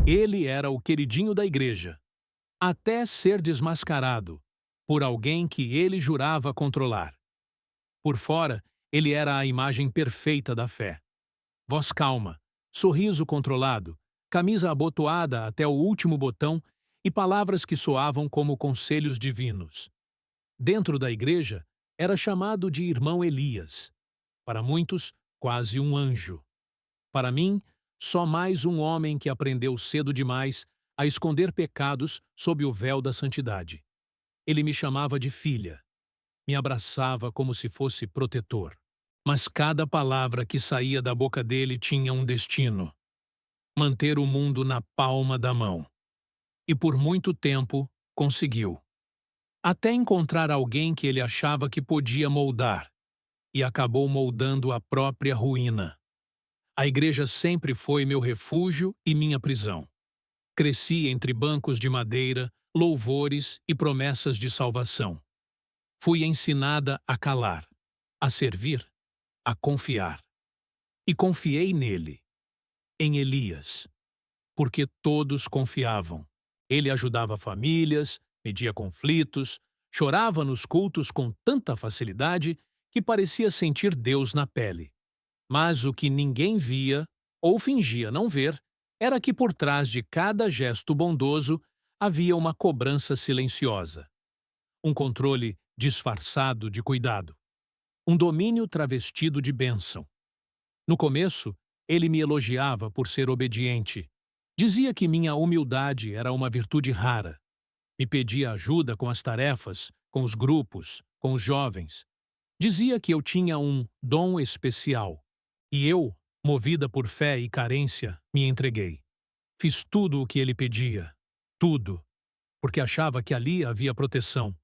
Ele era o queridinho da igreja, até ser desmascarado por alguém que ele jurava controlar. Por fora, ele era a imagem perfeita da fé. Voz calma, sorriso controlado, camisa abotoada até o último botão e palavras que soavam como conselhos divinos. Dentro da igreja, era chamado de irmão Elias. Para muitos, quase um anjo. Para mim, só mais um homem que aprendeu cedo demais a esconder pecados sob o véu da santidade. Ele me chamava de filha, me abraçava como se fosse protetor. Mas cada palavra que saía da boca dele tinha um destino: manter o mundo na palma da mão. E por muito tempo conseguiu. Até encontrar alguém que ele achava que podia moldar, e acabou moldando a própria ruína. A igreja sempre foi meu refúgio e minha prisão. Cresci entre bancos de madeira, louvores e promessas de salvação. Fui ensinada a calar, a servir, a confiar. E confiei nele, em Elias, porque todos confiavam. Ele ajudava famílias, media conflitos, chorava nos cultos com tanta facilidade que parecia sentir Deus na pele. Mas o que ninguém via, ou fingia não ver, era que por trás de cada gesto bondoso havia uma cobrança silenciosa, um controle disfarçado de cuidado, um domínio travestido de bênção. No começo, ele me elogiava por ser obediente. Dizia que minha humildade era uma virtude rara. Me pedia ajuda com as tarefas, com os grupos, com os jovens. Dizia que eu tinha um dom especial. E eu, movida por fé e carência, me entreguei. Fiz tudo o que ele pedia. Tudo. Porque achava que ali havia proteção.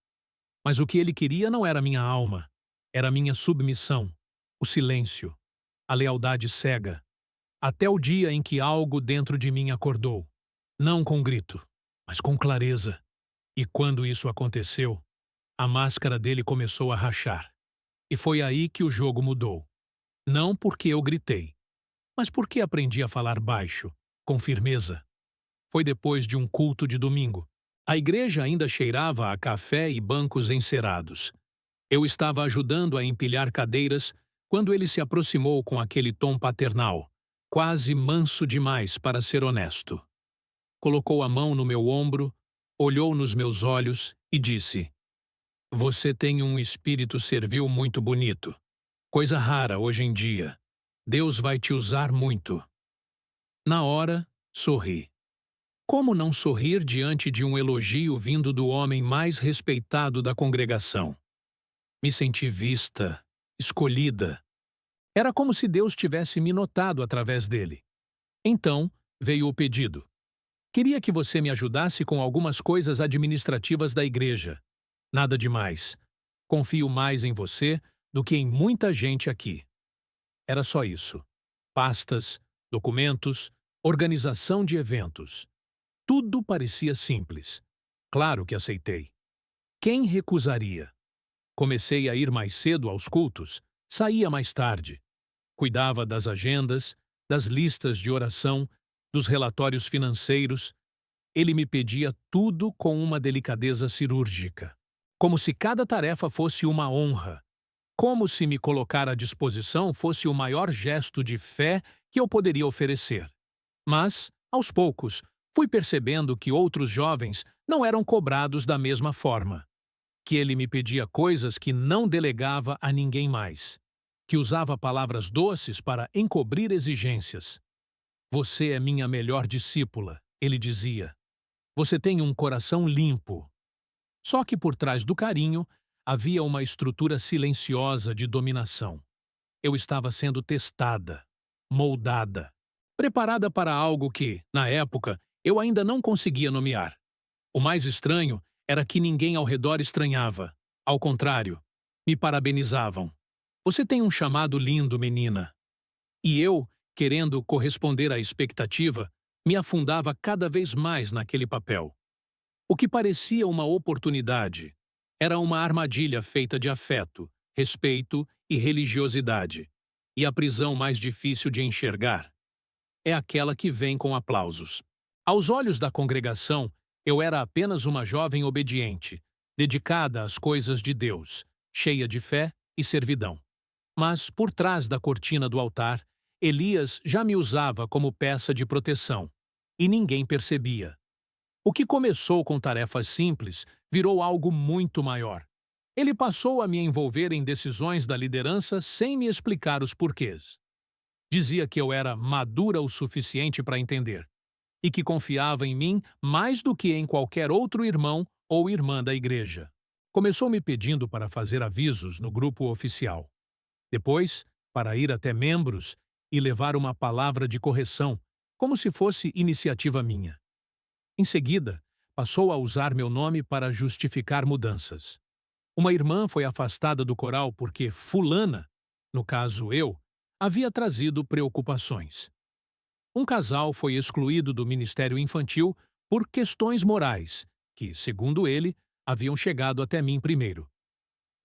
Mas o que ele queria não era minha alma. Era minha submissão, o silêncio, a lealdade cega. Até o dia em que algo dentro de mim acordou. Não com grito, mas com clareza. E quando isso aconteceu, a máscara dele começou a rachar. E foi aí que o jogo mudou. Não porque eu gritei, mas porque aprendi a falar baixo, com firmeza. Foi depois de um culto de domingo. A igreja ainda cheirava a café e bancos encerados. Eu estava ajudando a empilhar cadeiras quando ele se aproximou com aquele tom paternal, quase manso demais para ser honesto. Colocou a mão no meu ombro, olhou nos meus olhos e disse: "Você tem um espírito servil muito bonito. Coisa rara hoje em dia. Deus vai te usar muito." Na hora, sorri. Como não sorrir diante de um elogio vindo do homem mais respeitado da congregação? Me senti vista, escolhida. Era como se Deus tivesse me notado através dele. Então, veio o pedido. Queria que você me ajudasse com algumas coisas administrativas da igreja. Nada demais. Confio mais em você do que em muita gente aqui. Era só isso. Pastas, documentos, organização de eventos. Tudo parecia simples. Claro que aceitei. Quem recusaria? Comecei a ir mais cedo aos cultos, saía mais tarde. Cuidava das agendas, das listas de oração, dos relatórios financeiros. Ele me pedia tudo com uma delicadeza cirúrgica. Como se cada tarefa fosse uma honra. Como se me colocar à disposição fosse o maior gesto de fé que eu poderia oferecer. Mas, aos poucos, fui percebendo que outros jovens não eram cobrados da mesma forma. Que ele me pedia coisas que não delegava a ninguém mais. Que usava palavras doces para encobrir exigências. "Você é minha melhor discípula", ele dizia. "Você tem um coração limpo." Só que por trás do carinho havia uma estrutura silenciosa de dominação. Eu estava sendo testada, moldada, preparada para algo que, na época, eu ainda não conseguia nomear. O mais estranho era que ninguém ao redor estranhava. Ao contrário, me parabenizavam. "Você tem um chamado lindo, menina." E eu, querendo corresponder à expectativa, me afundava cada vez mais naquele papel. O que parecia uma oportunidade era uma armadilha feita de afeto, respeito e religiosidade. E a prisão mais difícil de enxergar é aquela que vem com aplausos. Aos olhos da congregação, eu era apenas uma jovem obediente, dedicada às coisas de Deus, cheia de fé e servidão. Mas, por trás da cortina do altar, Elias já me usava como peça de proteção, e ninguém percebia. O que começou com tarefas simples virou algo muito maior. Ele passou a me envolver em decisões da liderança sem me explicar os porquês. Dizia que eu era madura o suficiente para entender, e que confiava em mim mais do que em qualquer outro irmão ou irmã da igreja. Começou me pedindo para fazer avisos no grupo oficial. Depois, para ir até membros e levar uma palavra de correção, como se fosse iniciativa minha. Em seguida, passou a usar meu nome para justificar mudanças. Uma irmã foi afastada do coral porque fulana, no caso eu, havia trazido preocupações. Um casal foi excluído do ministério infantil por questões morais, que, segundo ele, haviam chegado até mim primeiro.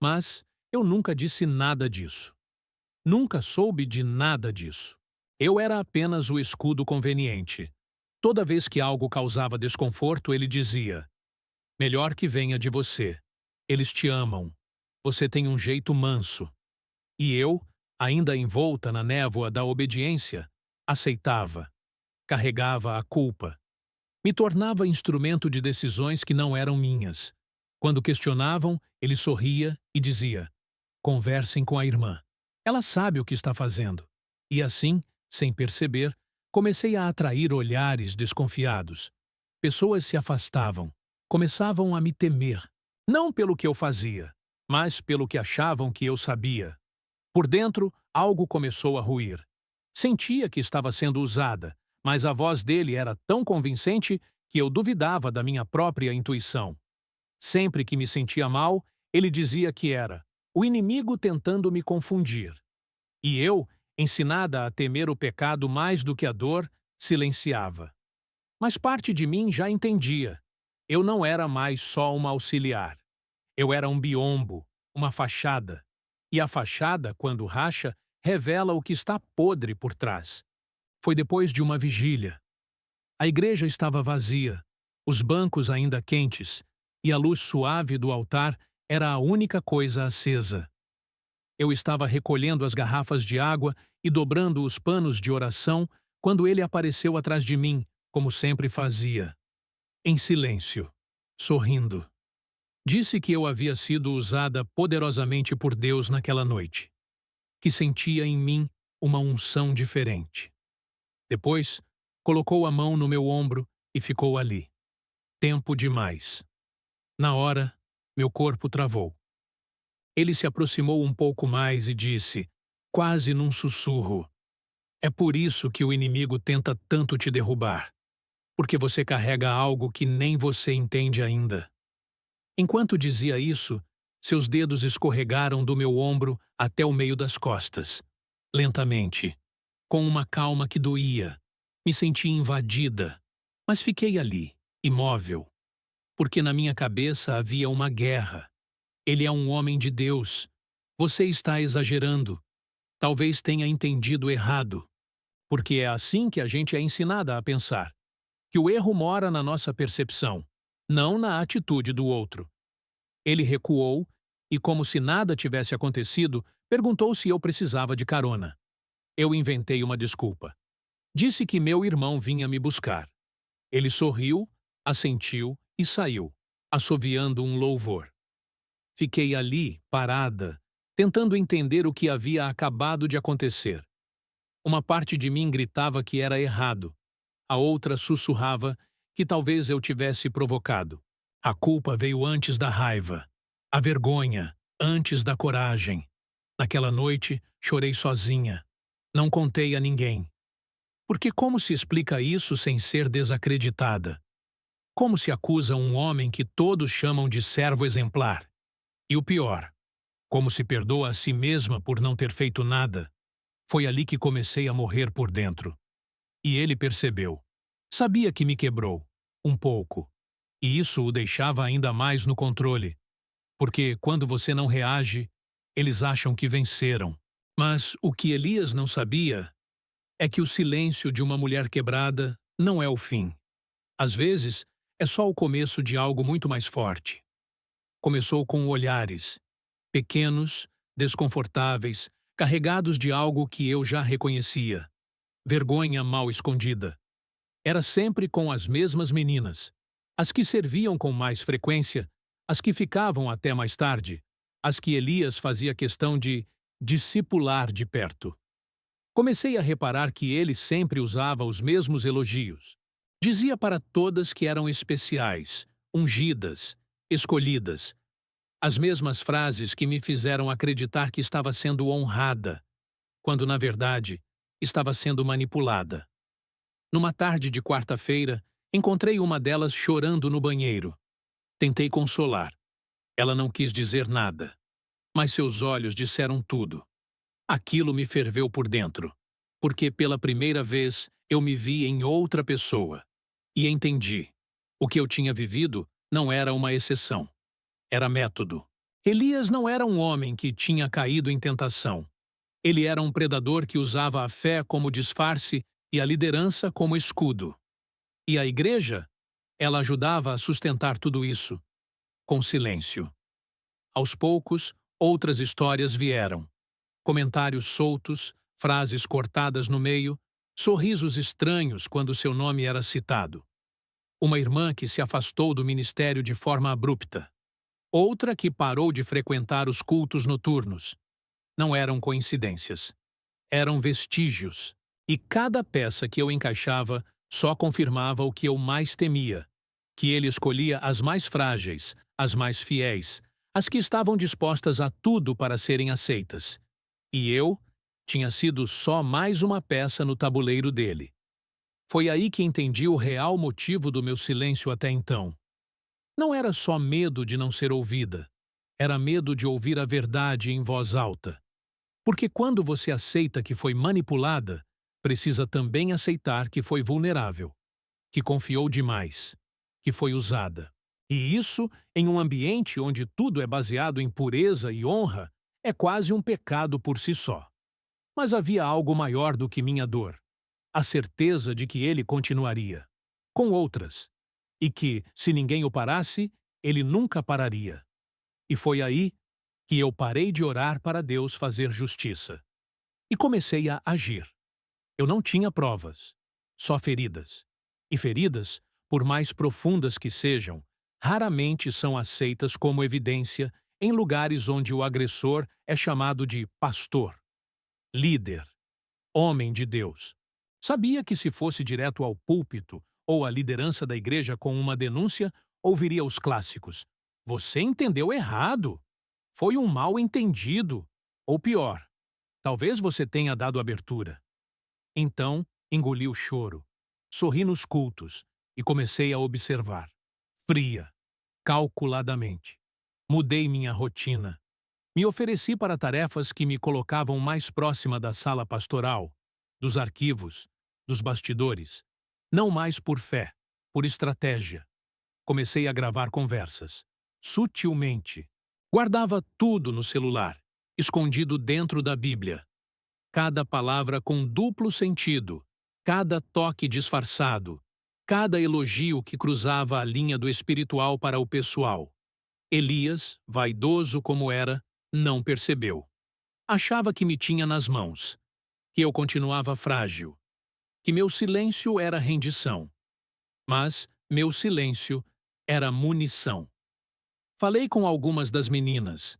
Mas eu nunca disse nada disso. Nunca soube de nada disso. Eu era apenas o escudo conveniente. Toda vez que algo causava desconforto, ele dizia: melhor que venha de você. Eles te amam. Você tem um jeito manso. E eu, ainda envolta na névoa da obediência, aceitava. Carregava a culpa. Me tornava instrumento de decisões que não eram minhas. Quando questionavam, ele sorria e dizia: conversem com a irmã. Ela sabe o que está fazendo. E assim, sem perceber, comecei a atrair olhares desconfiados. Pessoas se afastavam. Começavam a me temer. Não pelo que eu fazia, mas pelo que achavam que eu sabia. Por dentro, algo começou a ruir. Sentia que estava sendo usada, mas a voz dele era tão convincente que eu duvidava da minha própria intuição. Sempre que me sentia mal, ele dizia que era o inimigo tentando me confundir. E eu, ensinada a temer o pecado mais do que a dor, silenciava. Mas parte de mim já entendia. Eu não era mais só uma auxiliar. Eu era um biombo, uma fachada. E a fachada, quando racha, revela o que está podre por trás. Foi depois de uma vigília. A igreja estava vazia, os bancos ainda quentes, e a luz suave do altar era a única coisa acesa. Eu estava recolhendo as garrafas de água e dobrando os panos de oração quando ele apareceu atrás de mim, como sempre fazia. Em silêncio, sorrindo. Disse que eu havia sido usada poderosamente por Deus naquela noite, que sentia em mim uma unção diferente. Depois, colocou a mão no meu ombro e ficou ali. Tempo demais. Na hora, meu corpo travou. Ele se aproximou um pouco mais e disse, quase num sussurro: é por isso que o inimigo tenta tanto te derrubar, porque você carrega algo que nem você entende ainda. Enquanto dizia isso, seus dedos escorregaram do meu ombro até o meio das costas. Lentamente, com uma calma que doía, me senti invadida, mas fiquei ali, imóvel, porque na minha cabeça havia uma guerra. Ele é um homem de Deus. Você está exagerando. Talvez tenha entendido errado. Porque é assim que a gente é ensinada a pensar. Que o erro mora na nossa percepção, não na atitude do outro. Ele recuou e, como se nada tivesse acontecido, perguntou se eu precisava de carona. Eu inventei uma desculpa. Disse que meu irmão vinha me buscar. Ele sorriu, assentiu e saiu, assoviando um louvor. Fiquei ali, parada, tentando entender o que havia acabado de acontecer. Uma parte de mim gritava que era errado. A outra sussurrava que talvez eu tivesse provocado. A culpa veio antes da raiva. A vergonha, antes da coragem. Naquela noite, chorei sozinha. Não contei a ninguém. Porque como se explica isso sem ser desacreditada? Como se acusa um homem que todos chamam de servo exemplar? E o pior, como se perdoa a si mesma por não ter feito nada? Foi ali que comecei a morrer por dentro. E ele percebeu. Sabia que me quebrou, um pouco. E isso o deixava ainda mais no controle. Porque quando você não reage, eles acham que venceram. Mas o que Elias não sabia é que o silêncio de uma mulher quebrada não é o fim. Às vezes, é só o começo de algo muito mais forte. Começou com olhares, pequenos, desconfortáveis, carregados de algo que eu já reconhecia. Vergonha mal escondida. Era sempre com as mesmas meninas. As que serviam com mais frequência, as que ficavam até mais tarde, as que Elias fazia questão de discipular de perto. Comecei a reparar que ele sempre usava os mesmos elogios. Dizia para todas que eram especiais, ungidas, escolhidas. As mesmas frases que me fizeram acreditar que estava sendo honrada, quando, na verdade, estava sendo manipulada. Numa tarde de quarta-feira, encontrei uma delas chorando no banheiro. Tentei consolar. Ela não quis dizer nada, mas seus olhos disseram tudo. Aquilo me ferveu por dentro, porque pela primeira vez eu me vi em outra pessoa. E entendi. O que eu tinha vivido não era uma exceção. Era método. Elias não era um homem que tinha caído em tentação. Ele era um predador que usava a fé como disfarce e a liderança como escudo. E a igreja? Ela ajudava a sustentar tudo isso, com silêncio. Aos poucos, outras histórias vieram. Comentários soltos, frases cortadas no meio, sorrisos estranhos quando seu nome era citado. Uma irmã que se afastou do ministério de forma abrupta. Outra que parou de frequentar os cultos noturnos. Não eram coincidências. Eram vestígios. E cada peça que eu encaixava só confirmava o que eu mais temia, que ele escolhia as mais frágeis, as mais fiéis, as que estavam dispostas a tudo para serem aceitas. E eu tinha sido só mais uma peça no tabuleiro dele. Foi aí que entendi o real motivo do meu silêncio até então. Não era só medo de não ser ouvida, era medo de ouvir a verdade em voz alta. Porque quando você aceita que foi manipulada, precisa também aceitar que foi vulnerável, que confiou demais, que foi usada. E isso, em um ambiente onde tudo é baseado em pureza e honra, é quase um pecado por si só. Mas havia algo maior do que minha dor. A certeza de que ele continuaria. Com outras. E que, se ninguém o parasse, ele nunca pararia. E foi aí que eu parei de orar para Deus fazer justiça. E comecei a agir. Eu não tinha provas, só feridas. E feridas, por mais profundas que sejam, raramente são aceitas como evidência em lugares onde o agressor é chamado de pastor, líder, homem de Deus. Sabia que se fosse direto ao púlpito ou à liderança da igreja com uma denúncia, ouviria os clássicos: "Você entendeu errado. Foi um mal-entendido." Ou pior, "Talvez você tenha dado abertura." Então, engoli o choro, sorri nos cultos e comecei a observar. Fria, calculadamente. Mudei minha rotina. Me ofereci para tarefas que me colocavam mais próxima da sala pastoral, dos arquivos, dos bastidores. Não mais por fé, por estratégia. Comecei a gravar conversas. Sutilmente. Guardava tudo no celular, escondido dentro da Bíblia. Cada palavra com duplo sentido, cada toque disfarçado, cada elogio que cruzava a linha do espiritual para o pessoal. Elias, vaidoso como era, não percebeu. Achava que me tinha nas mãos, que eu continuava frágil, que meu silêncio era rendição. Mas meu silêncio era munição. Falei com algumas das meninas.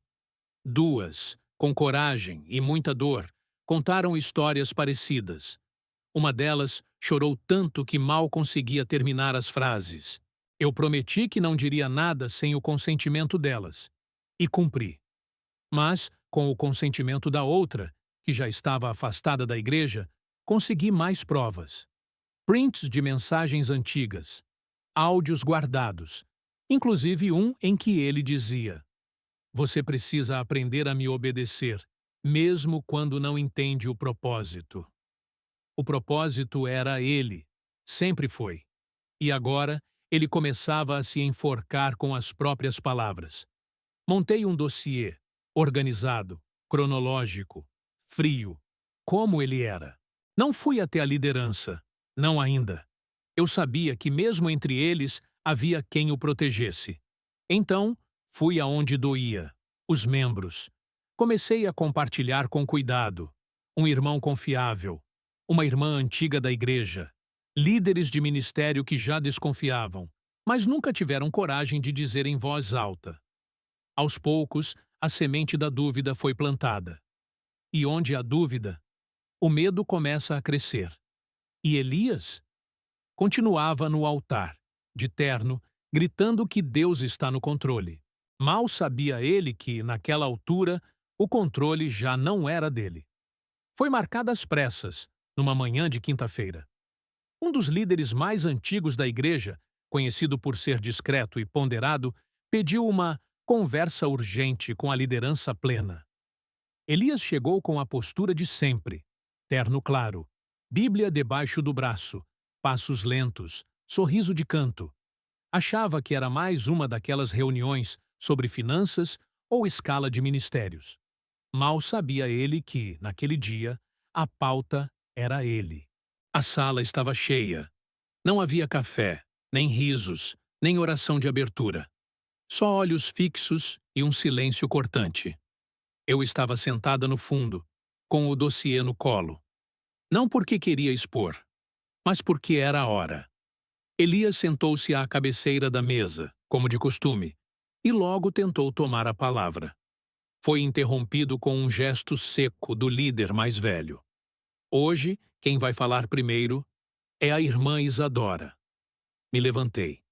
Duas, com coragem e muita dor, contaram histórias parecidas. Uma delas chorou tanto que mal conseguia terminar as frases. Eu prometi que não diria nada sem o consentimento delas. E cumpri. Mas, com o consentimento da outra, que já estava afastada da igreja, consegui mais provas. Prints de mensagens antigas. Áudios guardados. Inclusive um em que ele dizia: "Você precisa aprender a me obedecer, mesmo quando não entende o propósito." O propósito era ele. Sempre foi. E agora, ele começava a se enforcar com as próprias palavras. Montei um dossiê, organizado, cronológico, frio, como ele era. Não fui até a liderança, não ainda. Eu sabia que mesmo entre eles havia quem o protegesse. Então, fui aonde doía, os membros. Comecei a compartilhar com cuidado. Um irmão confiável, uma irmã antiga da igreja, líderes de ministério que já desconfiavam, mas nunca tiveram coragem de dizer em voz alta. Aos poucos, a semente da dúvida foi plantada. E onde há dúvida, o medo começa a crescer. E Elias continuava no altar, de terno, gritando que Deus está no controle. Mal sabia ele que, naquela altura, o controle já não era dele. Foi marcada às pressas, numa manhã de quinta-feira. Um dos líderes mais antigos da igreja, conhecido por ser discreto e ponderado, pediu uma conversa urgente com a liderança plena. Elias chegou com a postura de sempre, terno claro, Bíblia debaixo do braço, passos lentos, sorriso de canto. Achava que era mais uma daquelas reuniões sobre finanças ou escala de ministérios. Mal sabia ele que, naquele dia, a pauta era ele. A sala estava cheia. Não havia café, nem risos, nem oração de abertura. Só olhos fixos e um silêncio cortante. Eu estava sentada no fundo, com o dossiê no colo. Não porque queria expor, mas porque era a hora. Elias sentou-se à cabeceira da mesa, como de costume, e logo tentou tomar a palavra. Foi interrompido com um gesto seco do líder mais velho. Hoje, quem vai falar primeiro é a irmã Isadora. Me levantei.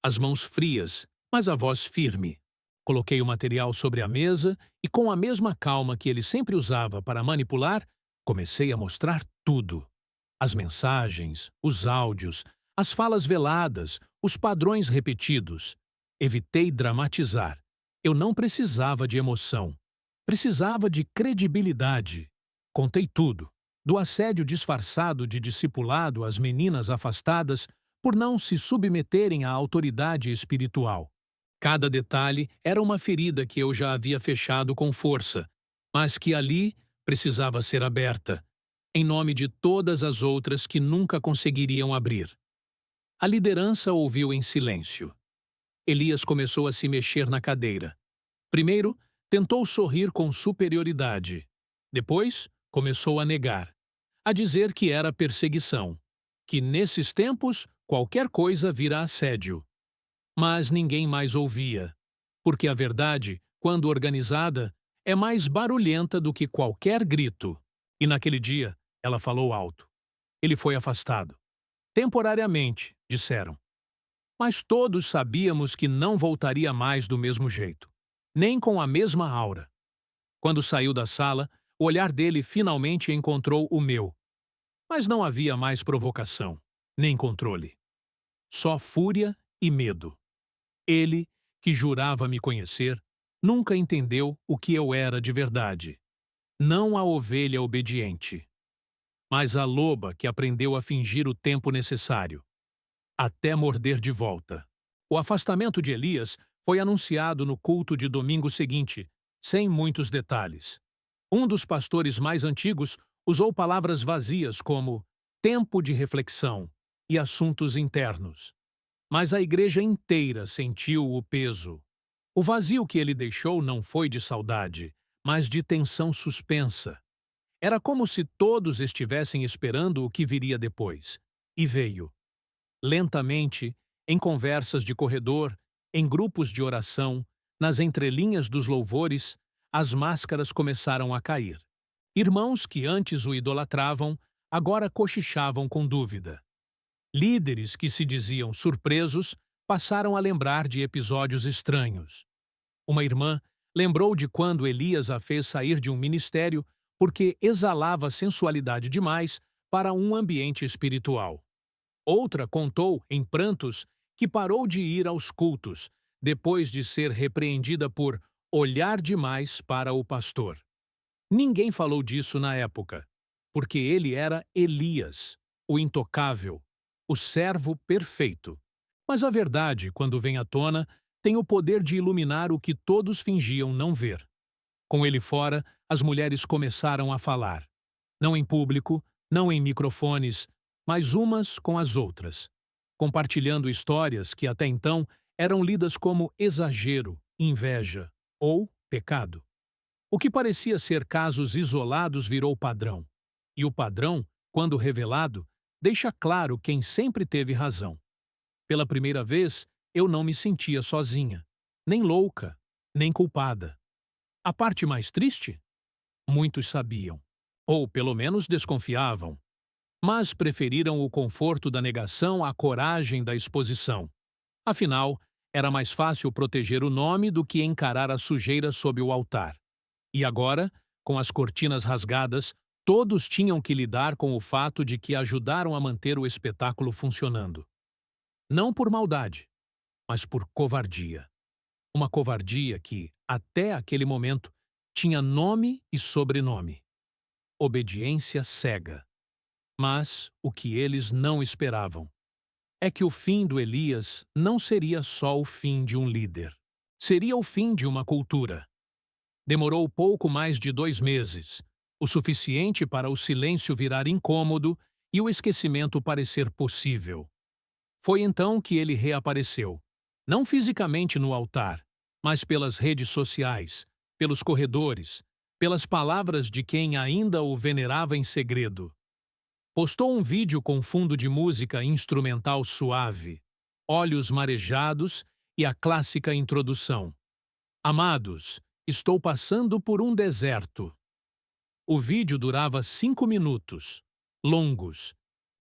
As mãos frias, mas a voz firme. Coloquei o material sobre a mesa e, com a mesma calma que ele sempre usava para manipular, comecei a mostrar tudo. As mensagens, os áudios, as falas veladas, os padrões repetidos. Evitei dramatizar. Eu não precisava de emoção. Precisava de credibilidade. Contei tudo. Do assédio disfarçado de discipulado às meninas afastadas por não se submeterem à autoridade espiritual. Cada detalhe era uma ferida que eu já havia fechado com força, mas que ali precisava ser aberta, em nome de todas as outras que nunca conseguiriam abrir. A liderança ouviu em silêncio. Elias começou a se mexer na cadeira. Primeiro, tentou sorrir com superioridade. Depois, começou a negar, a dizer que era perseguição, que nesses tempos qualquer coisa vira assédio. Mas ninguém mais ouvia, porque a verdade, quando organizada, é mais barulhenta do que qualquer grito. E naquele dia, ela falou alto. Ele foi afastado. Temporariamente, disseram. Mas todos sabíamos que não voltaria mais do mesmo jeito, nem com a mesma aura. Quando saiu da sala, o olhar dele finalmente encontrou o meu. Mas não havia mais provocação, nem controle. Só fúria e medo. Ele, que jurava me conhecer, nunca entendeu o que eu era de verdade. Não a ovelha obediente, mas a loba que aprendeu a fingir o tempo necessário, até morder de volta. O afastamento de Elias foi anunciado no culto de domingo seguinte, sem muitos detalhes. Um dos pastores mais antigos usou palavras vazias como tempo de reflexão e assuntos internos. Mas a igreja inteira sentiu o peso. O vazio que ele deixou não foi de saudade, mas de tensão suspensa. Era como se todos estivessem esperando o que viria depois. E veio. Lentamente, em conversas de corredor, em grupos de oração, nas entrelinhas dos louvores, as máscaras começaram a cair. Irmãos que antes o idolatravam, agora cochichavam com dúvida. Líderes que se diziam surpresos passaram a lembrar de episódios estranhos. Uma irmã lembrou de quando Elias a fez sair de um ministério porque exalava sensualidade demais para um ambiente espiritual. Outra contou, em prantos, que parou de ir aos cultos, depois de ser repreendida por olhar demais para o pastor. Ninguém falou disso na época, porque ele era Elias, o intocável, o servo perfeito. Mas a verdade, quando vem à tona, tem o poder de iluminar o que todos fingiam não ver. Com ele fora, as mulheres começaram a falar. Não em público, não em microfones, mas umas com as outras. compartilhando histórias que até então eram lidas como exagero, inveja ou pecado. O que parecia ser casos isolados virou padrão. E o padrão, quando revelado, deixa claro quem sempre teve razão. Pela primeira vez, eu não me sentia sozinha, nem louca, nem culpada. A parte mais triste? Muitos sabiam, ou pelo menos desconfiavam, mas preferiram o conforto da negação à coragem da exposição. Afinal, era mais fácil proteger o nome do que encarar a sujeira sob o altar. E agora, com as cortinas rasgadas, todos tinham que lidar com o fato de que ajudaram a manter o espetáculo funcionando. Não por maldade, mas por covardia. Uma covardia que, até aquele momento, tinha nome e sobrenome. Obediência cega. Mas o que eles não esperavam é que o fim do Elias não seria só o fim de um líder. Seria o fim de uma cultura. Demorou pouco mais de 2 meses, o suficiente para o silêncio virar incômodo e o esquecimento parecer possível. Foi então que ele reapareceu, não fisicamente no altar, mas pelas redes sociais, pelos corredores, pelas palavras de quem ainda o venerava em segredo. Postou um vídeo com fundo de música instrumental suave, olhos marejados e a clássica introdução. Amados, estou passando por um deserto. O vídeo durava 5 minutos, longos.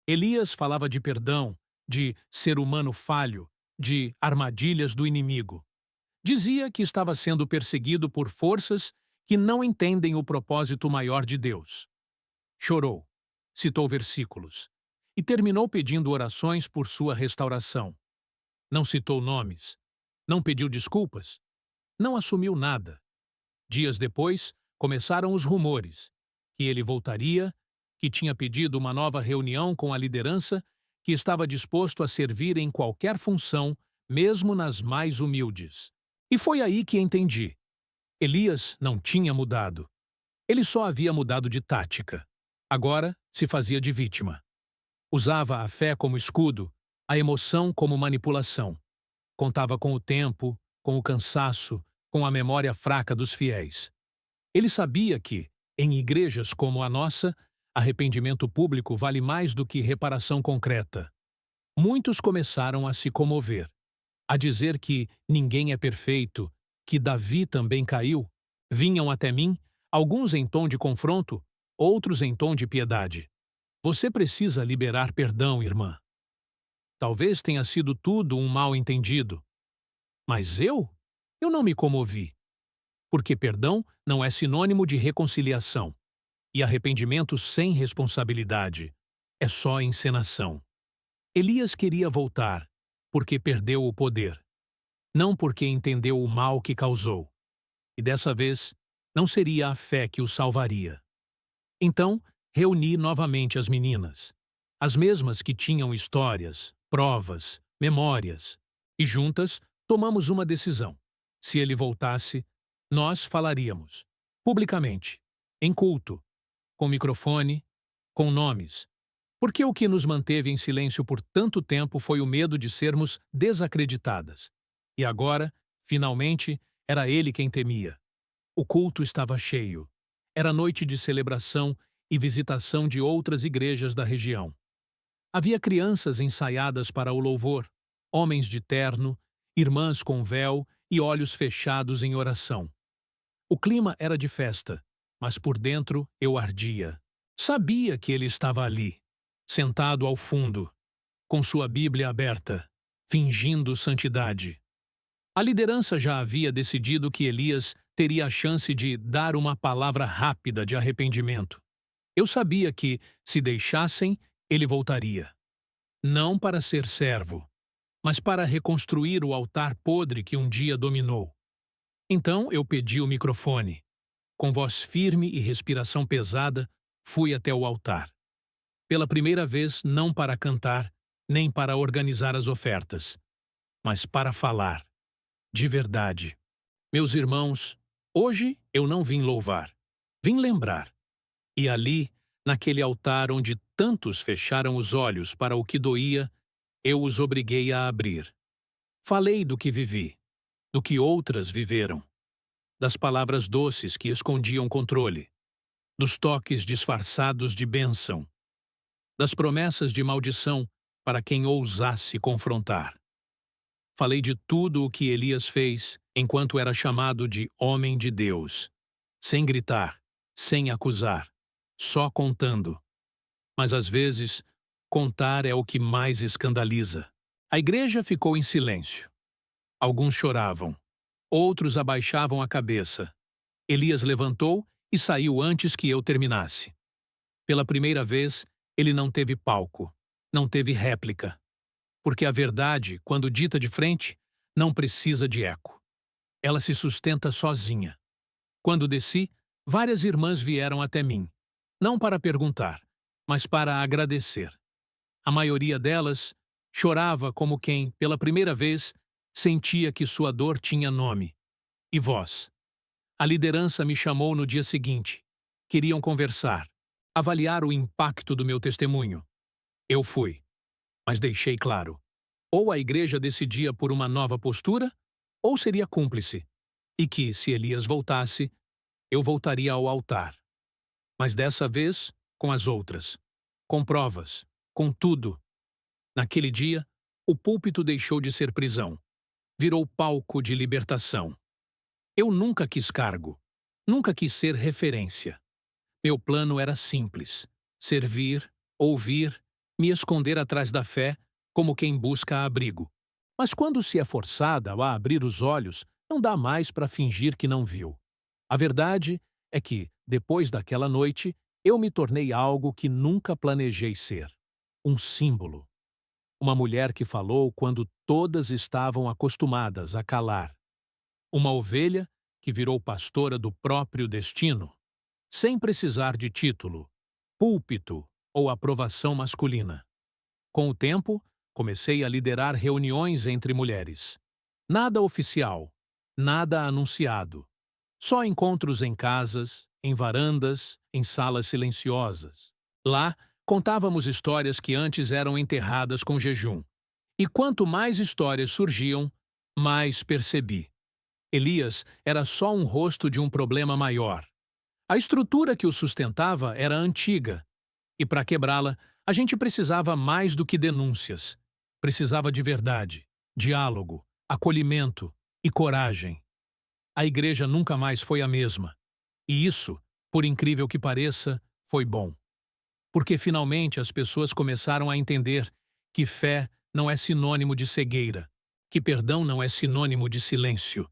Elias falava de perdão, de ser humano falho, de armadilhas do inimigo. Dizia que estava sendo perseguido por forças que não entendem o propósito maior de Deus. Chorou, citou versículos e terminou pedindo orações por sua restauração. Não citou nomes, não pediu desculpas, não assumiu nada. Dias depois, começaram os rumores que ele voltaria, que tinha pedido uma nova reunião com a liderança, que estava disposto a servir em qualquer função, mesmo nas mais humildes. E foi aí que entendi. Elias não tinha mudado. Ele só havia mudado de tática. Agora se fazia de vítima. Usava a fé como escudo, a emoção como manipulação. Contava com o tempo, com o cansaço, com a memória fraca dos fiéis. Ele sabia que, em igrejas como a nossa, arrependimento público vale mais do que reparação concreta. Muitos começaram a se comover, a dizer que ninguém é perfeito, que Davi também caiu. Vinham até mim, alguns em tom de confronto, outros em tom de piedade. Você precisa liberar perdão, irmã. Talvez tenha sido tudo um mal-entendido. Mas eu não me comovi. Porque perdão não é sinônimo de reconciliação. E arrependimento sem responsabilidade é só encenação. Elias queria voltar, porque perdeu o poder. Não porque entendeu o mal que causou. E dessa vez, não seria a fé que o salvaria. Então, reuni novamente as meninas, as mesmas que tinham histórias, provas, memórias, e juntas tomamos uma decisão. Se ele voltasse, nós falaríamos, publicamente, em culto, com microfone, com nomes, porque o que nos manteve em silêncio por tanto tempo foi o medo de sermos desacreditadas. E agora, finalmente, era ele quem temia. O culto estava cheio. Era noite de celebração e visitação de outras igrejas da região. Havia crianças ensaiadas para o louvor, homens de terno, irmãs com véu e olhos fechados em oração. O clima era de festa, mas por dentro eu ardia. Sabia que ele estava ali, sentado ao fundo, com sua Bíblia aberta, fingindo santidade. A liderança já havia decidido que Elias teria a chance de dar uma palavra rápida de arrependimento. Eu sabia que, se deixassem, ele voltaria. Não para ser servo, mas para reconstruir o altar podre que um dia dominou. Então eu pedi o microfone. Com voz firme e respiração pesada, fui até o altar. Pela primeira vez, não para cantar, nem para organizar as ofertas, mas para falar. De verdade. Meus irmãos, hoje eu não vim louvar, vim lembrar. E ali, naquele altar onde tantos fecharam os olhos para o que doía, Eu os obriguei a abrir. Falei do que vivi, do que outras viveram, das palavras doces que escondiam controle, dos toques disfarçados de bênção, das promessas de maldição para quem ousasse confrontar. Falei de tudo o que Elias fez enquanto era chamado de homem de Deus, sem gritar, sem acusar, só contando. Mas às vezes, contar é o que mais escandaliza. A igreja ficou em silêncio. Alguns choravam, outros abaixavam a cabeça. Elias levantou e saiu antes que eu terminasse. Pela primeira vez, ele não teve palco, não teve réplica. Porque a verdade, quando dita de frente, não precisa de eco. Ela se sustenta sozinha. Quando desci, várias irmãs vieram até mim, não para perguntar, mas para agradecer. A maioria delas chorava como quem, pela primeira vez, sentia que sua dor tinha nome e voz. A liderança me chamou no dia seguinte. Queriam conversar, avaliar o impacto do meu testemunho. Eu fui, mas deixei claro. Ou a igreja decidia por uma nova postura, ou seria cúmplice. E que, se Elias voltasse, eu voltaria ao altar. Mas dessa vez, com as outras. Com provas, com tudo. Naquele dia, o púlpito deixou de ser prisão. Virou palco de libertação. Eu nunca quis cargo. Nunca quis ser referência. Meu plano era simples: servir, ouvir, me esconder atrás da fé, como quem busca abrigo. Mas quando se é forçada a abrir os olhos, não dá mais para fingir que não viu. A verdade é que, depois daquela noite, eu me tornei algo que nunca planejei ser. Um símbolo. Uma mulher que falou quando todas estavam acostumadas a calar. Uma ovelha que virou pastora do próprio destino, sem precisar de título, púlpito ou aprovação masculina. Com o tempo, comecei a liderar reuniões entre mulheres. Nada oficial, nada anunciado. Só encontros em casas, em varandas, em salas silenciosas. Lá, contávamos histórias que antes eram enterradas com jejum. E quanto mais histórias surgiam, mais percebi. Elias era só um rosto de um problema maior. A estrutura que o sustentava era antiga. E para quebrá-la, a gente precisava mais do que denúncias. Precisava de verdade, diálogo, acolhimento e coragem. A igreja nunca mais foi a mesma. E isso, por incrível que pareça, foi bom. Porque finalmente as pessoas começaram a entender que fé não é sinônimo de cegueira, que perdão não é sinônimo de silêncio,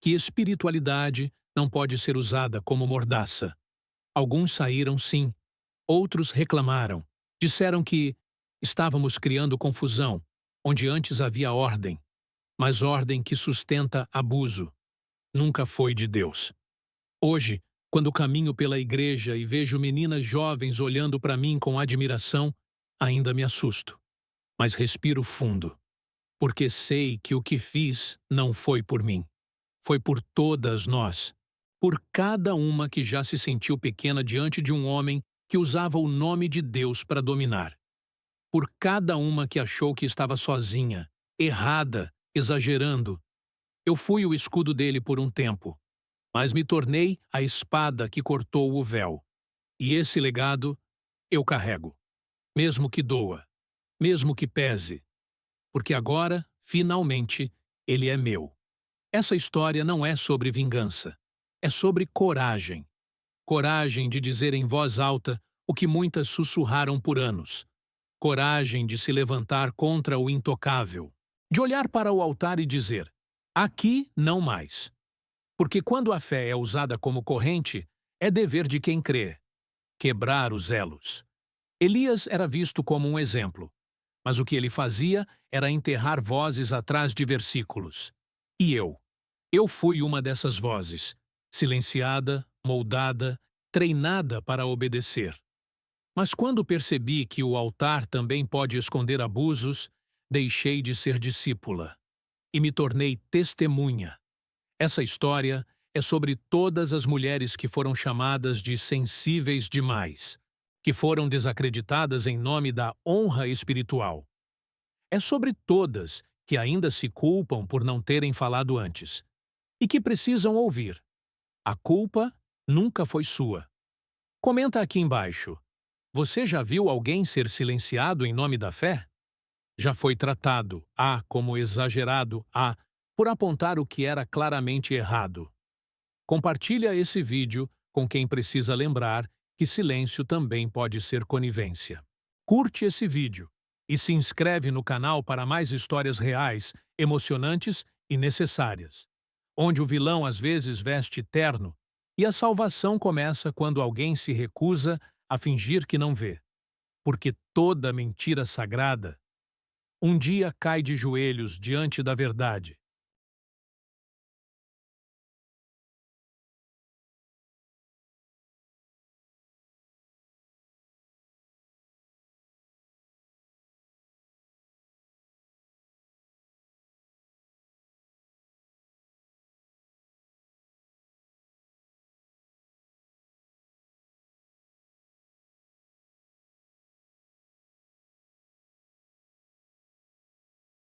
que espiritualidade não pode ser usada como mordaça. Alguns saíram sim, outros reclamaram, disseram que estávamos criando confusão, onde antes havia ordem, mas ordem que sustenta abuso. Nunca foi de Deus. Hoje, quando caminho pela igreja e vejo meninas jovens olhando para mim com admiração, ainda me assusto. Mas respiro fundo, porque sei que o que fiz não foi por mim. Foi por todas nós, por cada uma que já se sentiu pequena diante de um homem que usava o nome de Deus para dominar. Por cada uma que achou que estava sozinha, errada, exagerando. Eu fui o escudo dele por um tempo, mas me tornei a espada que cortou o véu. E esse legado eu carrego, mesmo que doa, mesmo que pese, porque agora, finalmente, ele é meu. Essa história não é sobre vingança, é sobre coragem. Coragem de dizer em voz alta o que muitas sussurraram por anos. Coragem de se levantar contra o intocável. De olhar para o altar e dizer: aqui não mais. Porque quando a fé é usada como corrente, é dever de quem crê quebrar os elos. Elias era visto como um exemplo, mas o que ele fazia era enterrar vozes atrás de versículos. E eu fui uma dessas vozes, silenciada, moldada, treinada para obedecer. Mas quando percebi que o altar também pode esconder abusos, deixei de ser discípula e me tornei testemunha. Essa história é sobre todas as mulheres que foram chamadas de sensíveis demais, que foram desacreditadas em nome da honra espiritual. É sobre todas que ainda se culpam por não terem falado antes e que precisam ouvir. A culpa nunca foi sua. Comenta aqui embaixo. Você já viu alguém ser silenciado em nome da fé? Já foi tratado, como exagerado, por apontar o que era claramente errado. Compartilha esse vídeo com quem precisa lembrar que silêncio também pode ser conivência. Curte esse vídeo e se inscreve no canal para mais histórias reais, emocionantes e necessárias, onde o vilão às vezes veste terno e a salvação começa quando alguém se recusa a fingir que não vê. Porque toda mentira sagrada um dia cai de joelhos diante da verdade.